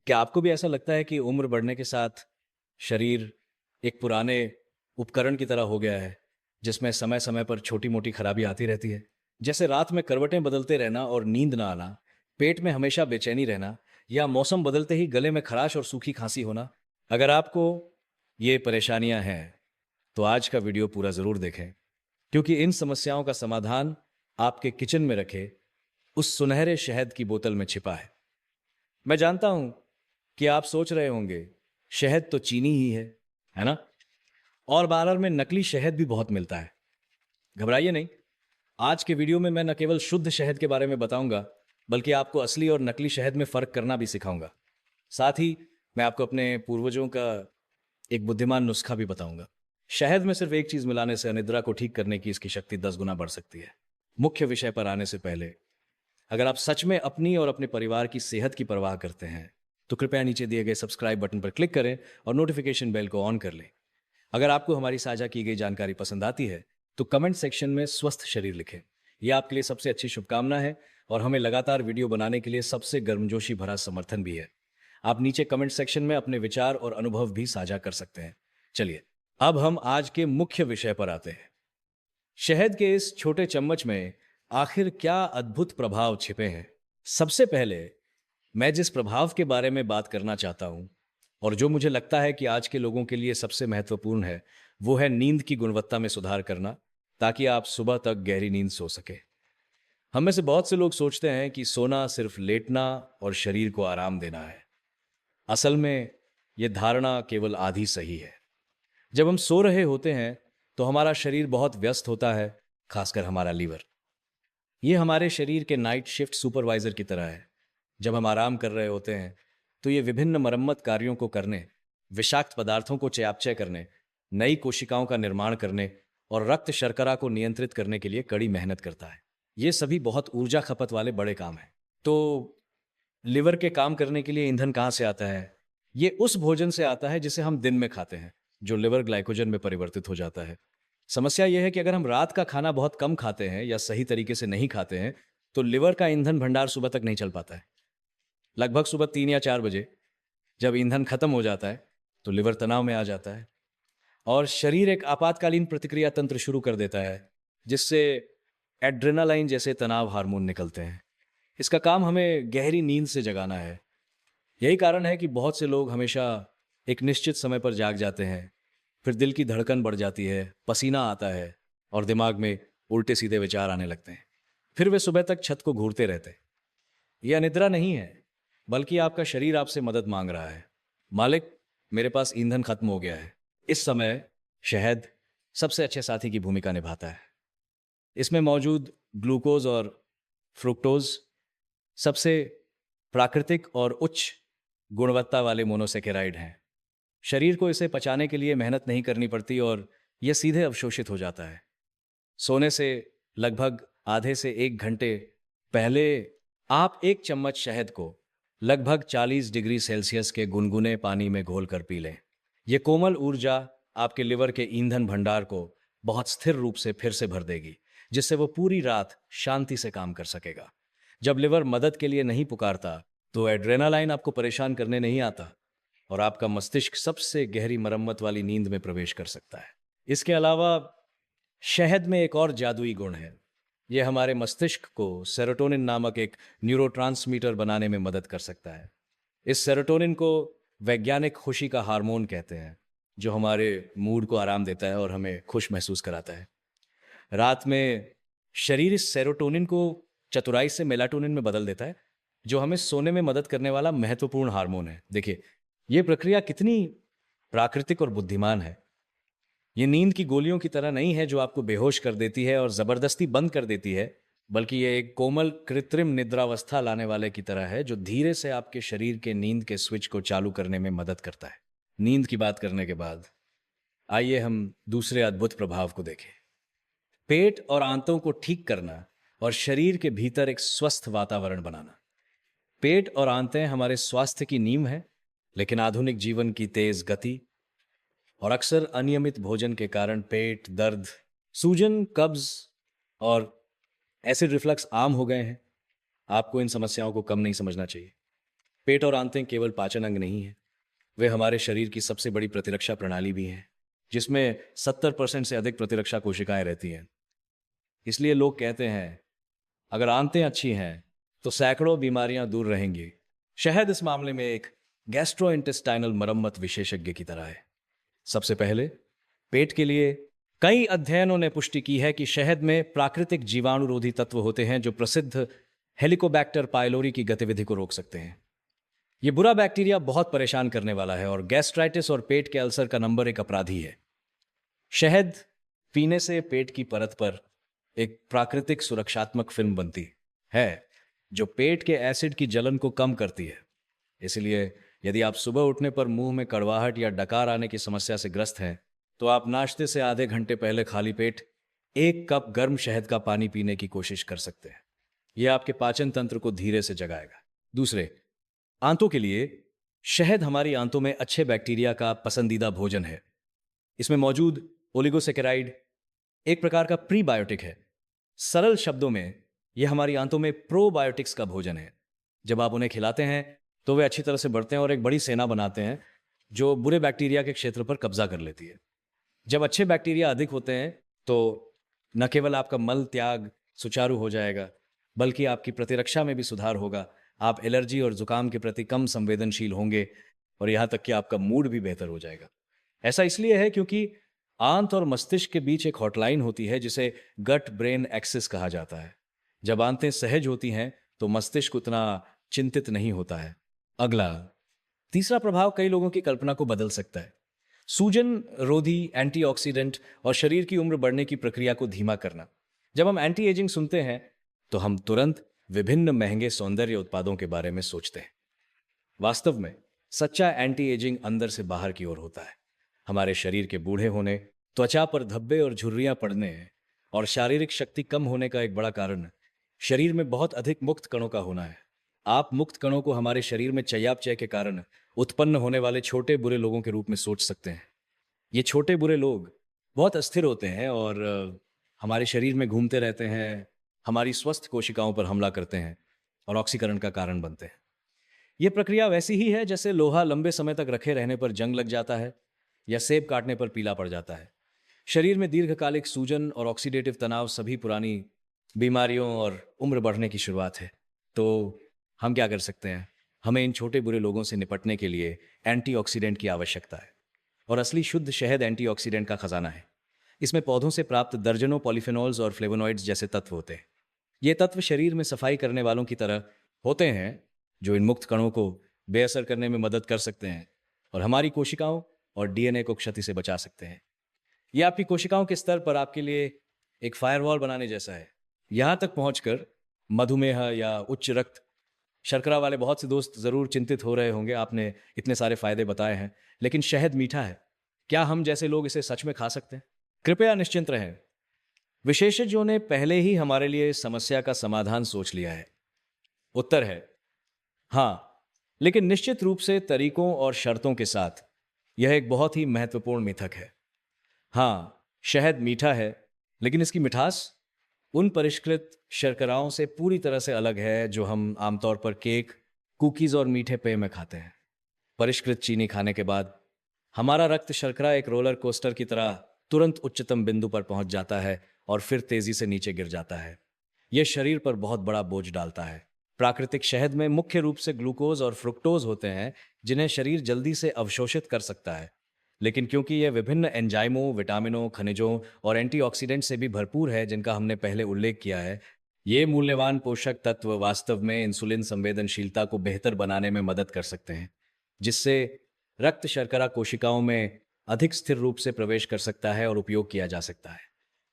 क्या आपको भी ऐसा लगता है कि उम्र बढ़ने के साथ शरीर एक पुराने उपकरण की तरह हो गया है, जिसमें समय-समय पर छोटी-मोटी खराबी आती रहती है? जैसे रात में करवटें बदलते रहना और नींद ना आना, पेट में हमेशा बेचैनी रहना या मौसम बदलते ही गले में खराश और सूखी खांसी होना। अगर आपको ये परेशानियां हैं, तो आज का वीडियो पूरा ज़रूर देखें, क्योंकि इन समस्याओं का समाधान आपके किचन में रखे उस सुनहरे शहद की बोतल में छिपा है। मैं जानता हूं कि आप सोच रहे होंगे, शहद तो चीनी ही है ना? और बाजार में नकली शहद भी बहुत मिलता है। घबराइए नहीं, आज के वीडियो में मैं न केवल शुद्ध शहद के बारे में बताऊंगा, बल्कि आपको असली और नकली शहद में फ़र्क करना भी सिखाऊंगा। साथ ही मैं आपको अपने पूर्वजों का एक बुद्धिमान नुस्खा भी बताऊंगा। शहद में सिर्फ एक चीज़ मिलाने से अनिद्रा को ठीक करने की इसकी शक्ति 10 गुना बढ़ सकती है। मुख्य विषय पर आने से पहले, अगर आप सच में अपनी और अपने परिवार की सेहत की परवाह करते हैं, तो कृपया नीचे दिए गए सब्सक्राइब बटन पर क्लिक करें और नोटिफिकेशन बेल को ऑन कर लें। अगर आपको हमारी साझा की गई जानकारी पसंद आती है, तो कमेंट सेक्शन में स्वस्थ शरीर लिखें। यह आपके लिए सबसे अच्छी शुभकामना है और हमें लगातार वीडियो बनाने के लिए सबसे गर्मजोशी भरा समर्थन भी है। आप नीचे कमेंट सेक्शन में अपने विचार और अनुभव भी साझा कर सकते हैं। चलिए, अब हम आज के मुख्य विषय पर आते हैं। शहद के इस छोटे चम्मच में आखिर क्या अद्भुत प्रभाव छिपे हैं? सबसे पहले मैं जिस प्रभाव के बारे में बात करना चाहता हूं, और जो मुझे लगता है कि आज के लोगों के लिए सबसे महत्वपूर्ण है, वो है नींद की गुणवत्ता में सुधार करना, ताकि आप सुबह तक गहरी नींद सो सके। हम में से बहुत से लोग सोचते हैं कि सोना सिर्फ लेटना और शरीर को आराम देना है। असल में यह धारणा केवल आधी सही है। जब हम सो रहे होते हैं, तो हमारा शरीर बहुत व्यस्त होता है, खासकर हमारा लीवर। ये हमारे शरीर के नाइट शिफ्ट सुपरवाइजर की तरह है। जब हम आराम कर रहे होते हैं, तो ये विभिन्न मरम्मत कार्यों को करने, विषाक्त पदार्थों को चयापचय करने, नई कोशिकाओं का निर्माण करने और रक्त शर्करा को नियंत्रित करने के लिए कड़ी मेहनत करता है। ये सभी बहुत ऊर्जा खपत वाले बड़े काम हैं। तो लिवर के काम करने के लिए ईंधन कहाँ से आता है? ये उस भोजन से आता है जिसे हम दिन में खाते हैं, जो लिवर ग्लाइकोजन में परिवर्तित हो जाता है। समस्या यह है कि अगर हम रात का खाना बहुत कम खाते हैं या सही तरीके से नहीं खाते हैं, तो लिवर का ईंधन भंडार सुबह तक नहीं चल पाता है। लगभग सुबह 3 या 4 बजे जब ईंधन खत्म हो जाता है, तो लिवर तनाव में आ जाता है और शरीर एक आपातकालीन प्रतिक्रिया तंत्र शुरू कर देता है, जिससे एड्रेनालाइन जैसे तनाव हार्मोन निकलते हैं। इसका काम हमें गहरी नींद से जगाना है। यही कारण है कि बहुत से लोग हमेशा एक निश्चित समय पर जाग जाते हैं, फिर दिल की धड़कन बढ़ जाती है, पसीना आता है और दिमाग में उल्टे सीधे विचार आने लगते हैं। फिर वे सुबह तक छत को घूरते रहते हैं। यह अनिद्रा नहीं है, बल्कि आपका शरीर आपसे मदद मांग रहा है। मालिक, मेरे पास ईंधन खत्म हो गया है। इस समय शहद सबसे अच्छे साथी की भूमिका निभाता है। इसमें मौजूद ग्लूकोज और फ्रुक्टोज सबसे प्राकृतिक और उच्च गुणवत्ता वाले मोनोसेकेराइड हैं। शरीर को इसे पचाने के लिए मेहनत नहीं करनी पड़ती और यह सीधे अवशोषित हो जाता है। सोने से लगभग आधे से 1 घंटे पहले आप 1 चम्मच शहद को लगभग 40 डिग्री सेल्सियस के गुनगुने पानी में घोलकर पी लें। यह कोमल ऊर्जा आपके लिवर के ईंधन भंडार को बहुत स्थिर रूप से फिर से भर देगी, जिससे वो पूरी रात शांति से काम कर सकेगा। जब लिवर मदद के लिए नहीं पुकारता, तो एड्रेनालाइन आपको परेशान करने नहीं आता और आपका मस्तिष्क सबसे गहरी मरम्मत वाली नींद में प्रवेश कर सकता है। इसके अलावा शहद में एक और जादुई गुण है। यह हमारे मस्तिष्क को सेरोटोनिन नामक एक न्यूरोट्रांसमीटर बनाने में मदद कर सकता है। इस सेरोटोनिन को वैज्ञानिक खुशी का हार्मोन कहते हैं, जो हमारे मूड को आराम देता है और हमें खुश महसूस कराता है। रात में शरीर इस सेरोटोनिन को चतुराई से मेलाटोनिन में बदल देता है, जो हमें सोने में मदद करने वाला महत्वपूर्ण हार्मोन है। देखिए, यह प्रक्रिया कितनी प्राकृतिक और बुद्धिमान है। ये नींद की गोलियों की तरह नहीं है, जो आपको बेहोश कर देती है और जबरदस्ती बंद कर देती है, बल्कि ये एक कोमल कृत्रिम निद्रावस्था लाने वाले की तरह है, जो धीरे से आपके शरीर के नींद के स्विच को चालू करने में मदद करता है। नींद की बात करने के बाद आइए हम दूसरे अद्भुत प्रभाव को देखें। पेट और आंतों को ठीक करना और शरीर के भीतर एक स्वस्थ वातावरण बनाना। पेट और आंतें हमारे स्वास्थ्य की नींव है, लेकिन आधुनिक जीवन की तेज गति और अक्सर अनियमित भोजन के कारण पेट दर्द, सूजन, कब्ज और एसिड रिफ्लक्स आम हो गए हैं। आपको इन समस्याओं को कम नहीं समझना चाहिए। पेट और आंतें केवल पाचन अंग नहीं हैं, वे हमारे शरीर की सबसे बड़ी प्रतिरक्षा प्रणाली भी हैं, जिसमें 70% से अधिक प्रतिरक्षा कोशिकाएं रहती हैं। इसलिए लोग कहते हैं, अगर आंतें अच्छी हैं तो सैकड़ों बीमारियां दूर रहेंगी। शहद इस मामले में एक गैस्ट्रोइंटेस्टाइनल मरम्मत विशेषज्ञ की तरह है। सबसे पहले पेट के लिए कई अध्ययनों ने पुष्टि की है कि शहद में प्राकृतिक जीवाणुरोधी तत्व होते हैं जो प्रसिद्ध हेलिकोबैक्टर पाइलोरी की गतिविधि को रोक सकते हैं। ये बुरा बैक्टीरिया बहुत परेशान करने वाला है और गैस्ट्राइटिस और पेट के अल्सर का नंबर 1 अपराधी है। शहद पीने से पेट की परत पर एक प्राकृतिक सुरक्षात्मक फिल्म बनती है जो पेट के एसिड की जलन को कम करती है। इसलिए यदि आप सुबह उठने पर मुंह में कड़वाहट या डकार आने की समस्या से ग्रस्त हैं, तो आप नाश्ते से आधे घंटे पहले खाली पेट 1 कप गर्म शहद का पानी पीने की कोशिश कर सकते हैं। यह आपके पाचन तंत्र को धीरे से जगाएगा। दूसरे, आंतों के लिए शहद हमारी आंतों में अच्छे बैक्टीरिया का पसंदीदा भोजन है। इसमें मौजूद ओलिगोसेकेराइड एक प्रकार का प्रीबायोटिक है। सरल शब्दों में यह हमारी आंतों में प्रोबायोटिक्स का भोजन है। जब आप उन्हें खिलाते हैं तो वे अच्छी तरह से बढ़ते हैं और एक बड़ी सेना बनाते हैं जो बुरे बैक्टीरिया के क्षेत्र पर कब्जा कर लेती है। जब अच्छे बैक्टीरिया अधिक होते हैं तो न केवल आपका मल त्याग सुचारू हो जाएगा, बल्कि आपकी प्रतिरक्षा में भी सुधार होगा। आप एलर्जी और जुकाम के प्रति कम संवेदनशील होंगे और यहाँ तक कि आपका मूड भी बेहतर हो जाएगा। ऐसा इसलिए है क्योंकि आंत और मस्तिष्क के बीच एक हॉटलाइन होती है जिसे गट ब्रेन एक्सिस कहा जाता है। जब आंतें सहज होती हैं तो मस्तिष्क उतना चिंतित नहीं होता है। अगला, तीसरा प्रभाव कई लोगों की कल्पना को बदल सकता है। सूजन रोधी एंटीऑक्सीडेंट और शरीर की उम्र बढ़ने की प्रक्रिया को धीमा करना। जब हम एंटी एजिंग सुनते हैं तो हम तुरंत विभिन्न महंगे सौंदर्य उत्पादों के बारे में सोचते हैं। वास्तव में सच्चा एंटी एजिंग अंदर से बाहर की ओर होता है। हमारे शरीर के बूढ़े होने, त्वचा पर धब्बे और झुर्रियां पड़ने और शारीरिक शक्ति कम होने का एक बड़ा कारण शरीर में बहुत अधिक मुक्त कणों का होना है। आप मुक्त कणों को हमारे शरीर में चयापचय के कारण उत्पन्न होने वाले छोटे बुरे लोगों के रूप में सोच सकते हैं। ये छोटे बुरे लोग बहुत अस्थिर होते हैं और हमारे शरीर में घूमते रहते हैं, हमारी स्वस्थ कोशिकाओं पर हमला करते हैं और ऑक्सीकरण का कारण बनते हैं। ये प्रक्रिया वैसी ही है जैसे लोहा लंबे समय तक रखे रहने पर जंग लग जाता है या सेब काटने पर पीला पड़ जाता है। शरीर में दीर्घकालिक सूजन और ऑक्सीडेटिव तनाव सभी पुरानी बीमारियों और उम्र बढ़ने की शुरुआत है। तो हम क्या कर सकते हैं? हमें इन छोटे बुरे लोगों से निपटने के लिए एंटीऑक्सीडेंट की आवश्यकता है और असली शुद्ध शहद एंटीऑक्सीडेंट का खजाना है। इसमें पौधों से प्राप्त दर्जनों पॉलीफेनॉल्स और फ्लेवोनॉइड्स जैसे तत्व होते हैं। ये तत्व शरीर में सफाई करने वालों की तरह होते हैं जो इन मुक्त कणों को बेअसर करने में मदद कर सकते हैं और हमारी कोशिकाओं और डीएनए को क्षति से बचा सकते हैं। यह आपकी कोशिकाओं के स्तर पर आपके लिए एक फायरवॉल बनाने जैसा है। यहाँ तक पहुंचकर मधुमेह या उच्च रक्त शर्करा वाले बहुत से दोस्त जरूर चिंतित हो रहे होंगे। आपने इतने सारे फायदे बताए हैं, लेकिन शहद मीठा है। क्या हम जैसे लोग इसे सच में खा सकते हैं? कृपया निश्चिंत रहें, विशेषज्ञों ने पहले ही हमारे लिए इस समस्या का समाधान सोच लिया है। उत्तर है हाँ, लेकिन निश्चित रूप से तरीकों और शर्तों के साथ। यह एक बहुत ही महत्वपूर्ण मिथक है। हाँ, शहद मीठा है, लेकिन इसकी मिठास उन परिष्कृत शर्कराओं से पूरी तरह से अलग है जो हम आमतौर पर केक, कुकीज और मीठे पेय में खाते हैं। परिष्कृत चीनी खाने के बाद हमारा रक्त शर्करा एक रोलर कोस्टर की तरह तुरंत उच्चतम बिंदु पर पहुंच जाता है और फिर तेजी से नीचे गिर जाता है। यह शरीर पर बहुत बड़ा बोझ डालता है। प्राकृतिक शहद में मुख्य रूप से ग्लूकोज और फ्रुक्टोज होते हैं जिन्हें शरीर जल्दी से अवशोषित कर सकता है, लेकिन क्योंकि यह विभिन्न एंजाइमों, विटामिनों, खनिजों और एंटीऑक्सीडेंट से भी भरपूर है जिनका हमने पहले उल्लेख किया है, ये मूल्यवान पोषक तत्व वास्तव में इंसुलिन संवेदनशीलता को बेहतर बनाने में मदद कर सकते हैं, जिससे रक्त शर्करा कोशिकाओं में अधिक स्थिर रूप से प्रवेश कर सकता है और उपयोग किया जा सकता है।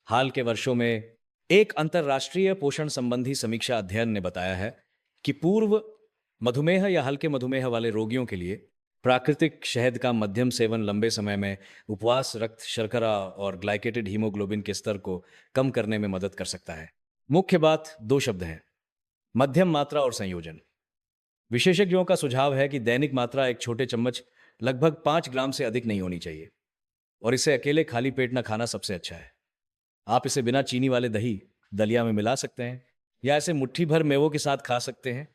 हाल के वर्षों में एक अंतर्राष्ट्रीय पोषण संबंधी समीक्षा अध्ययन ने बताया है कि पूर्व मधुमेह या हल्के मधुमेह वाले रोगियों के लिए प्राकृतिक शहद का मध्यम सेवन लंबे समय में उपवास रक्त शर्करा और ग्लाइकेटेड हीमोग्लोबिन के स्तर को कम करने में मदद कर सकता है। मुख्य बात 2 शब्द हैं, मध्यम मात्रा और संयोजन। विशेषज्ञों का सुझाव है कि दैनिक मात्रा एक छोटे चम्मच लगभग 5 ग्राम से अधिक नहीं होनी चाहिए और इसे अकेले खाली पेट न खाना सबसे अच्छा है। आप इसे बिना चीनी वाले दही, दलिया में मिला सकते हैं या इसे मुट्ठी भर मेवों के साथ खा सकते हैं।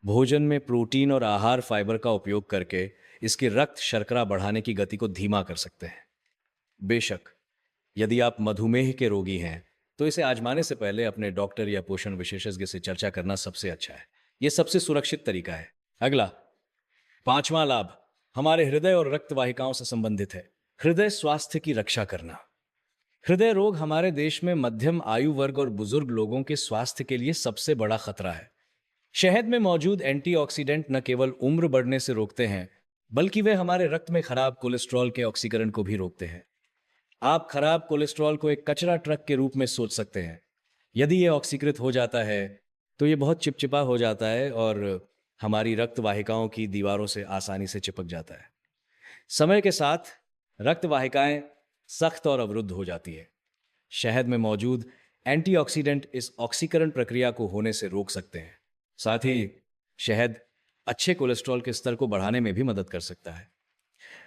भोजन में प्रोटीन और आहार फाइबर का उपयोग करके इसकी रक्त शर्करा बढ़ाने की गति को धीमा कर सकते हैं। बेशक, यदि आप मधुमेह के रोगी हैं तो इसे आजमाने से पहले अपने डॉक्टर या पोषण विशेषज्ञ से चर्चा करना सबसे अच्छा है। यह सबसे सुरक्षित तरीका है। अगला, पांचवा लाभ हमारे हृदय और रक्त वाहिकाओं से संबंधित है। हृदय स्वास्थ्य की रक्षा करना। हृदय रोग हमारे देश में मध्यम आयु वर्ग और बुजुर्ग लोगों के स्वास्थ्य के लिए सबसे बड़ा खतरा है। शहद में मौजूद एंटीऑक्सीडेंट न केवल उम्र बढ़ने से रोकते हैं, बल्कि वे हमारे रक्त में खराब कोलेस्ट्रॉल के ऑक्सीकरण को भी रोकते हैं। आप खराब कोलेस्ट्रॉल को एक कचरा ट्रक के रूप में सोच सकते हैं। यदि यह ऑक्सीकृत हो जाता है तो यह बहुत चिपचिपा हो जाता है और हमारी रक्त वाहिकाओं की दीवारों से आसानी से चिपक जाता है। समय के साथ रक्त वाहिकाएं सख्त और अवरुद्ध हो जाती है। शहद में मौजूद एंटीऑक्सीडेंट इस ऑक्सीकरण प्रक्रिया को होने से रोक सकते हैं। साथ ही शहद अच्छे कोलेस्ट्रॉल के स्तर को बढ़ाने में भी मदद कर सकता है।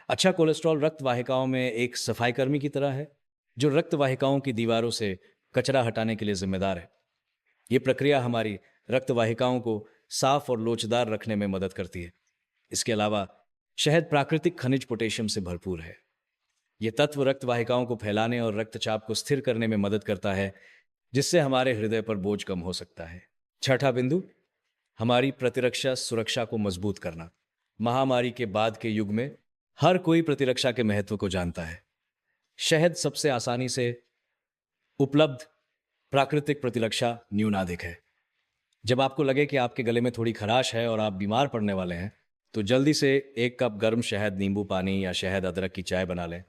अच्छा कोलेस्ट्रॉल रक्त वाहिकाओं में एक सफाई कर्मी की तरह है, जो रक्त वाहिकाओं की दीवारों से कचरा हटाने के लिए जिम्मेदार है। यह प्रक्रिया हमारी रक्त वाहिकाओं को साफ और लोचदार रखने में मदद करती है। इसके अलावा शहद प्राकृतिक खनिज पोटेशियम से भरपूर है। यह तत्व रक्त वाहिकाओं को फैलाने और रक्तचाप को स्थिर करने में मदद करता है, जिससे हमारे हृदय पर बोझ कम हो सकता है। छठा बिंदु, हमारी प्रतिरक्षा सुरक्षा को मजबूत करना। महामारी के बाद के युग में हर कोई प्रतिरक्षा के महत्व को जानता है। शहद सबसे आसानी से उपलब्ध प्राकृतिक प्रतिरक्षा न्यूनाधिक है। जब आपको लगे कि आपके गले में थोड़ी खराश है और आप बीमार पड़ने वाले हैं, तो जल्दी से 1 कप गर्म शहद, नींबू पानी या शहद अदरक की चाय बना लें।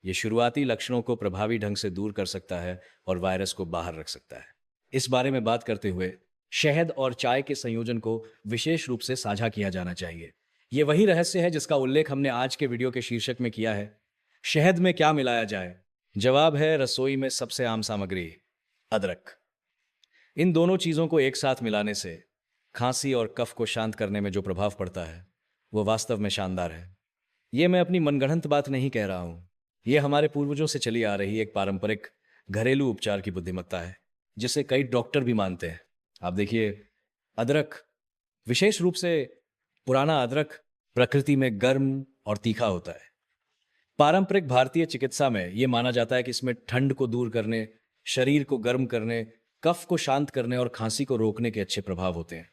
यह शुरुआती लक्षणों को प्रभावी ढंग से दूर कर सकता है और वायरस को बाहर रख सकता है। इस बारे में बात करते हुए शहद और चाय के संयोजन को विशेष रूप से साझा किया जाना चाहिए। यह वही रहस्य है जिसका उल्लेख हमने आज के वीडियो के शीर्षक में किया है। शहद में क्या मिलाया जाए? जवाब है रसोई में सबसे आम सामग्री, अदरक। इन दोनों चीजों को एक साथ मिलाने से खांसी और कफ को शांत करने में जो प्रभाव पड़ता है वो वास्तव में शानदार है। यह मैं अपनी मनगढ़ंत बात नहीं कह रहा हूं। यह हमारे पूर्वजों से चली आ रही एक पारंपरिक घरेलू उपचार की बुद्धिमत्ता है, जिसे कई डॉक्टर भी मानते हैं। आप देखिए, अदरक, विशेष रूप से पुराना अदरक, प्रकृति में गर्म और तीखा होता है। पारंपरिक भारतीय चिकित्सा में यह माना जाता है कि इसमें ठंड को दूर करने, शरीर को गर्म करने, कफ को शांत करने और खांसी को रोकने के अच्छे प्रभाव होते हैं।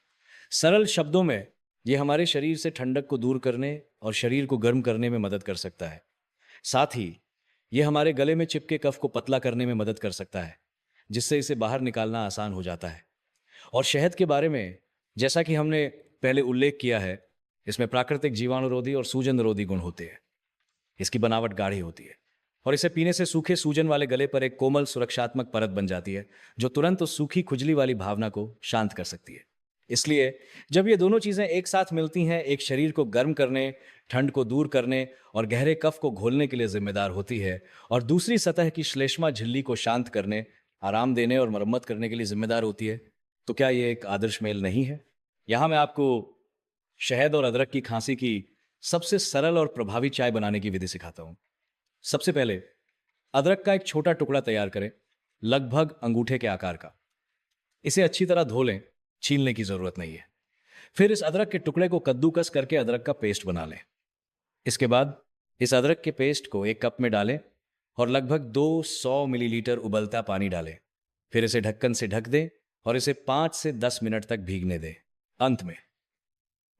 सरल शब्दों में यह हमारे शरीर से ठंडक को दूर करने और शरीर को गर्म करने में मदद कर सकता है। साथ ही यह हमारे गले में चिपके कफ को पतला करने में मदद कर सकता है, जिससे इसे बाहर निकालना आसान हो जाता है। और शहद के बारे में जैसा कि हमने पहले उल्लेख किया है, इसमें प्राकृतिक जीवाणुरोधी और सूजन रोधी गुण होते हैं। इसकी बनावट गाढ़ी होती है और इसे पीने से सूखे सूजन वाले गले पर एक कोमल सुरक्षात्मक परत बन जाती है, जो तुरंत उस सूखी खुजली वाली भावना को शांत कर सकती है। इसलिए जब ये दोनों चीजें एक साथ मिलती हैं, एक शरीर को गर्म करने, ठंड को दूर करने और गहरे कफ को घोलने के लिए जिम्मेदार होती है, और दूसरी सतह की श्लेष्मा झिल्ली को शांत करने, आराम देने और मरम्मत करने के लिए जिम्मेदार होती है, तो क्या ये एक आदर्श मेल नहीं है? यहां मैं आपको शहद और अदरक की खांसी की सबसे सरल और प्रभावी चाय बनाने की विधि सिखाता हूं। सबसे पहले अदरक का एक छोटा टुकड़ा तैयार करें, लगभग अंगूठे के आकार का। इसे अच्छी तरह धो लें, छीलने की जरूरत नहीं है। फिर इस अदरक के टुकड़े को कद्दूकस करके अदरक का पेस्ट बना लें। इसके बाद इस अदरक के पेस्ट को 1 कप में डालें और लगभग 200 मिलीलीटर उबलता पानी डालें। फिर इसे ढक्कन से ढक दें और इसे 5 से 10 मिनट तक भीगने दें। अंत में,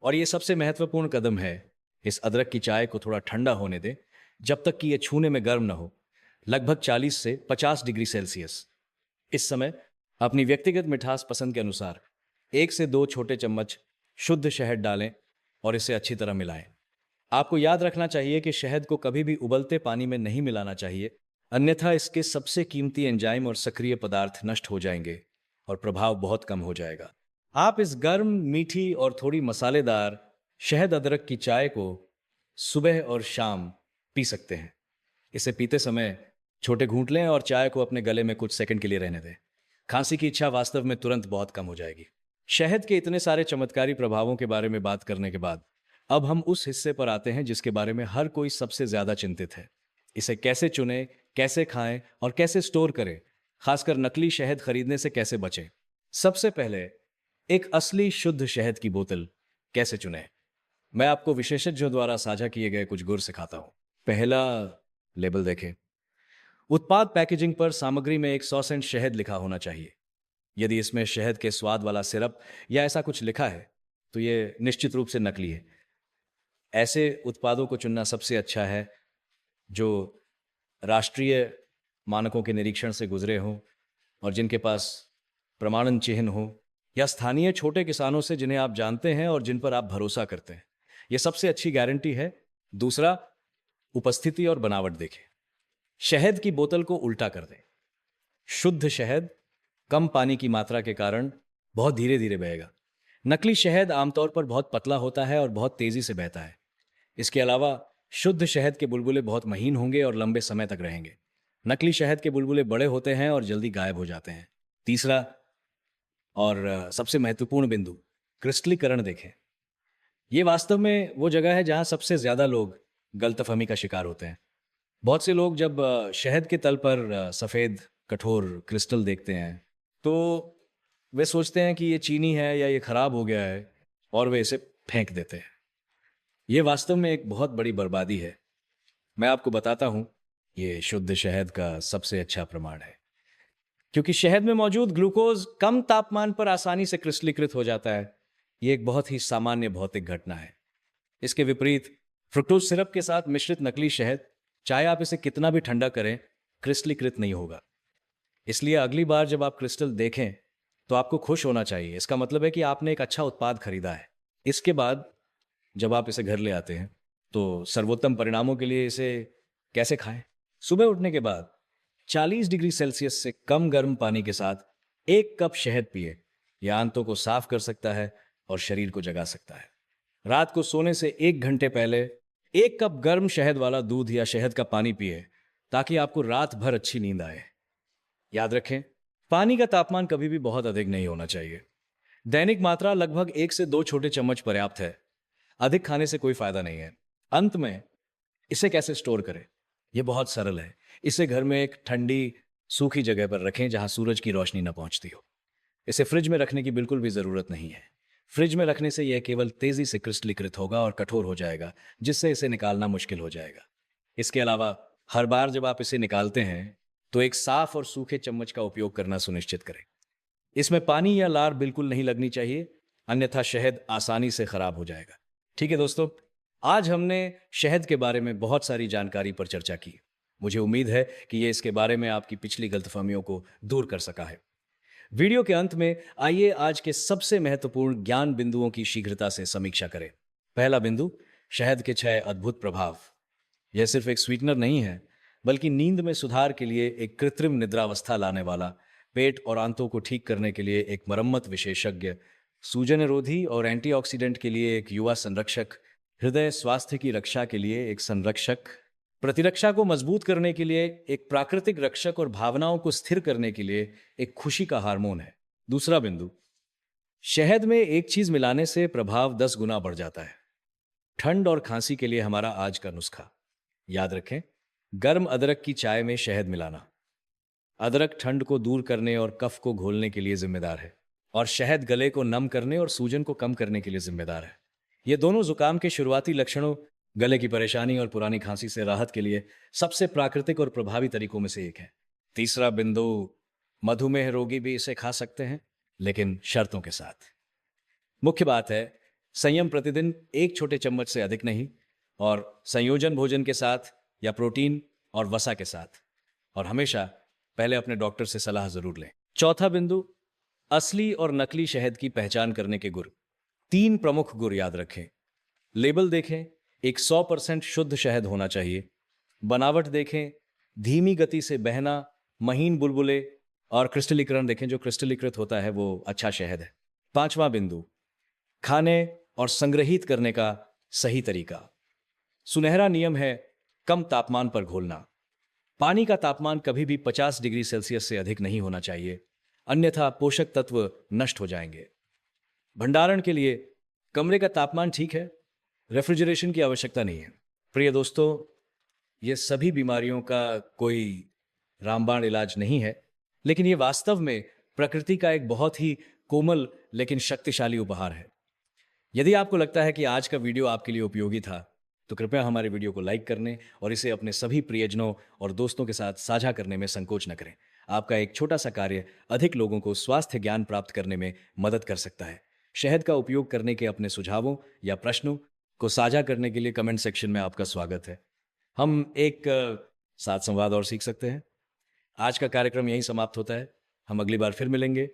और यह सबसे महत्वपूर्ण कदम है, इस अदरक की चाय को थोड़ा ठंडा होने दें, जब तक कि यह छूने में गर्म न हो, लगभग 40 से 50 डिग्री सेल्सियस। इस समय अपनी व्यक्तिगत मिठास पसंद के अनुसार 1 से 2 छोटे चम्मच शुद्ध शहद डालें और इसे अच्छी तरह मिलाएं। आपको याद रखना चाहिए कि शहद को कभी भी उबलते पानी में नहीं मिलाना चाहिए, अन्यथा इसके सबसे कीमती एंजाइम और सक्रिय पदार्थ नष्ट हो जाएंगे और प्रभाव बहुत कम हो जाएगा। आप इस गर्म, मीठी और थोड़ी मसालेदार शहद अदरक की चाय को सुबह और शाम पी सकते हैं। इसे पीते समय छोटे घूंट लें और चाय को अपने गले में कुछ सेकंड के लिए रहने दें। खांसी की इच्छा वास्तव में तुरंत बहुत कम हो जाएगी। शहद के इतने सारे चमत्कारी प्रभावों के बारे में बात करने के बाद अब हम उस हिस्से पर आते हैं जिसके बारे में हर कोई सबसे ज्यादा चिंतित है। इसे कैसे चुनें, कैसे खाएं और कैसे स्टोर करें, खासकर नकली शहद खरीदने से कैसे बचें। सबसे पहले एक असली शुद्ध शहद की बोतल कैसे चुनें। मैं आपको विशेषज्ञों द्वारा साझा किए गए कुछ गुर सिखाता हूँ। पहला, लेबल देखें। उत्पाद पैकेजिंग पर सामग्री में एक 100 सेंट शहद लिखा होना चाहिए। यदि इसमें शहद के स्वाद वाला सिरप या ऐसा कुछ लिखा है तो ये निश्चित रूप से नकली है। ऐसे उत्पादों को चुनना सबसे अच्छा है जो राष्ट्रीय मानकों के निरीक्षण से गुजरे हों और जिनके पास प्रमाणन चिन्ह हो, या स्थानीय छोटे किसानों से जिन्हें आप जानते हैं और जिन पर आप भरोसा करते हैं। यह सबसे अच्छी गारंटी है। दूसरा, उपस्थिति और बनावट देखें। शहद की बोतल को उल्टा कर दें। शुद्ध शहद कम पानी की मात्रा के कारण बहुत धीरे धीरे बहेगा। नकली शहद आमतौर पर बहुत पतला होता है और बहुत तेजी से बहता है। इसके अलावा शुद्ध शहद के बुलबुले बहुत महीन होंगे और लंबे समय तक रहेंगे। नकली शहद के बुलबुले बड़े होते हैं और जल्दी गायब हो जाते हैं। तीसरा और सबसे महत्वपूर्ण बिंदु, क्रिस्टलीकरण देखें। ये वास्तव में वो जगह है जहां सबसे ज्यादा लोग गलतफहमी का शिकार होते हैं। बहुत से लोग जब शहद के तल पर सफेद कठोर क्रिस्टल देखते हैं तो वे सोचते हैं कि ये चीनी है या ये खराब हो गया है और वे इसे फेंक देते हैं। ये वास्तव में एक बहुत बड़ी बर्बादी है। मैं आपको बताता हूं, ये शुद्ध शहद का सबसे अच्छा प्रमाण है, क्योंकि शहद में मौजूद ग्लूकोज कम तापमान पर आसानी से क्रिस्टलीकृत हो जाता है। ये एक बहुत ही सामान्य भौतिक घटना है। इसके विपरीत फ्रुक्टोज सिरप के साथ मिश्रित नकली शहद, चाहे आप इसे कितना भी ठंडा करें, क्रिस्टलीकृत नहीं होगा। इसलिए अगली बार जब आप क्रिस्टल देखें तो आपको खुश होना चाहिए। इसका मतलब है कि आपने एक अच्छा उत्पाद खरीदा है। इसके बाद जब आप इसे घर ले आते हैं तो सर्वोत्तम परिणामों के लिए इसे कैसे खाएं? सुबह उठने के बाद 40 डिग्री सेल्सियस से कम गर्म पानी के साथ 1 कप शहद पिए। यह आंतों को साफ कर सकता है और शरीर को जगा सकता है। रात को सोने से 1 घंटे पहले 1 कप गर्म शहद वाला दूध या शहद का पानी पिए ताकि आपको रात भर अच्छी नींद आए। याद रखें, पानी का तापमान कभी भी बहुत अधिक नहीं होना चाहिए। दैनिक मात्रा लगभग 1 से 2 छोटे चम्मच पर्याप्त है। अधिक खाने से कोई फायदा नहीं है। अंत में, इसे कैसे स्टोर करें? यह बहुत सरल है। इसे घर में एक ठंडी सूखी जगह पर रखें जहां सूरज की रोशनी न पहुंचती हो। इसे फ्रिज में रखने की बिल्कुल भी जरूरत नहीं है। फ्रिज में रखने से यह केवल तेजी से क्रिस्टलीकृत होगा और कठोर हो जाएगा, जिससे इसे निकालना मुश्किल हो जाएगा। इसके अलावा हर बार जब आप इसे निकालते हैं तो एक साफ और सूखे चम्मच का उपयोग करना सुनिश्चित करें। इसमें पानी या लार बिल्कुल नहीं लगनी चाहिए, अन्यथा शहद आसानी से खराब हो जाएगा। ठीक है दोस्तों, आज हमने शहद के बारे में बहुत सारी जानकारी पर चर्चा की। मुझे उम्मीद है कि ये इसके बारे में आपकी पिछली गलतफहमियों को दूर कर सका है। वीडियो के अंत में आइए आज के सबसे महत्वपूर्ण ज्ञान बिंदुओं की शीघ्रता से समीक्षा करें। पहला बिंदु, शहद के 6 अद्भुत प्रभाव। यह सिर्फ एक स्वीटनर नहीं है, बल्कि नींद में सुधार के लिए एक कृत्रिम निद्रावस्था लाने वाला, पेट और आंतों को ठीक करने के लिए एक मरम्मत विशेषज्ञ, सूजन रोधी और एंटीऑक्सीडेंट के लिए एक युवा संरक्षक, हृदय स्वास्थ्य की रक्षा के लिए एक संरक्षक, प्रतिरक्षा को मजबूत करने के लिए एक प्राकृतिक रक्षक और भावनाओं को स्थिर करने के लिए एक खुशी का हार्मोन है। दूसरा बिंदु, शहद में एक चीज मिलाने से प्रभाव 10 गुना बढ़ जाता है। ठंड और खांसी के लिए हमारा आज का नुस्खा याद रखें। गर्म अदरक की चाय में शहद मिलाना। अदरक ठंड को दूर करने और कफ को घोलने के लिए जिम्मेदार है, और शहद गले को नम करने और सूजन को कम करने के लिए जिम्मेदार है। ये दोनों जुकाम के शुरुआती लक्षणों, गले की परेशानी और पुरानी खांसी से राहत के लिए सबसे प्राकृतिक और प्रभावी तरीकों में से एक है। तीसरा बिंदु, मधुमेह रोगी भी इसे खा सकते हैं, लेकिन शर्तों के साथ। मुख्य बात है संयम, प्रतिदिन 1 छोटे चम्मच से अधिक नहीं, और संयोजन भोजन के साथ या प्रोटीन और वसा के साथ, और हमेशा पहले अपने डॉक्टर से सलाह जरूर लें। चौथा बिंदु, असली और नकली शहद की पहचान करने के गुर। 3 प्रमुख गुर याद रखें। लेबल देखें, एक 100% शुद्ध शहद होना चाहिए। बनावट देखें, धीमी गति से बहना, महीन बुलबुले, और क्रिस्टलीकरण देखें, जो क्रिस्टलीकृत होता है वो अच्छा शहद है। 5वां बिंदु, खाने और संग्रहित करने का सही तरीका। सुनहरा नियम है कम तापमान पर घोलना। पानी का तापमान कभी भी 50 डिग्री सेल्सियस से अधिक नहीं होना चाहिए, अन्यथा पोषक तत्व नष्ट हो जाएंगे। भंडारण के लिए कमरे का तापमान ठीक है, रेफ्रिजरेशन की आवश्यकता नहीं है। प्रिय दोस्तों, ये सभी बीमारियों का कोई रामबाण इलाज नहीं है, लेकिन ये वास्तव में प्रकृति का एक बहुत ही कोमल लेकिन शक्तिशाली उपहार है। यदि आपको लगता है कि आज का वीडियो आपके लिए उपयोगी था, तो कृपया हमारे वीडियो को लाइक करने और इसे अपने सभी प्रियजनों और दोस्तों के साथ साझा करने में संकोच न करें। आपका एक छोटा सा कार्य अधिक लोगों को स्वास्थ्य ज्ञान प्राप्त करने में मदद कर सकता है। शहद का उपयोग करने के अपने सुझावों या प्रश्नों को साझा करने के लिए कमेंट सेक्शन में आपका स्वागत है। हम एक साथ संवाद और सीख सकते हैं। आज का कार्यक्रम यहीं समाप्त होता है। हम अगली बार फिर मिलेंगे।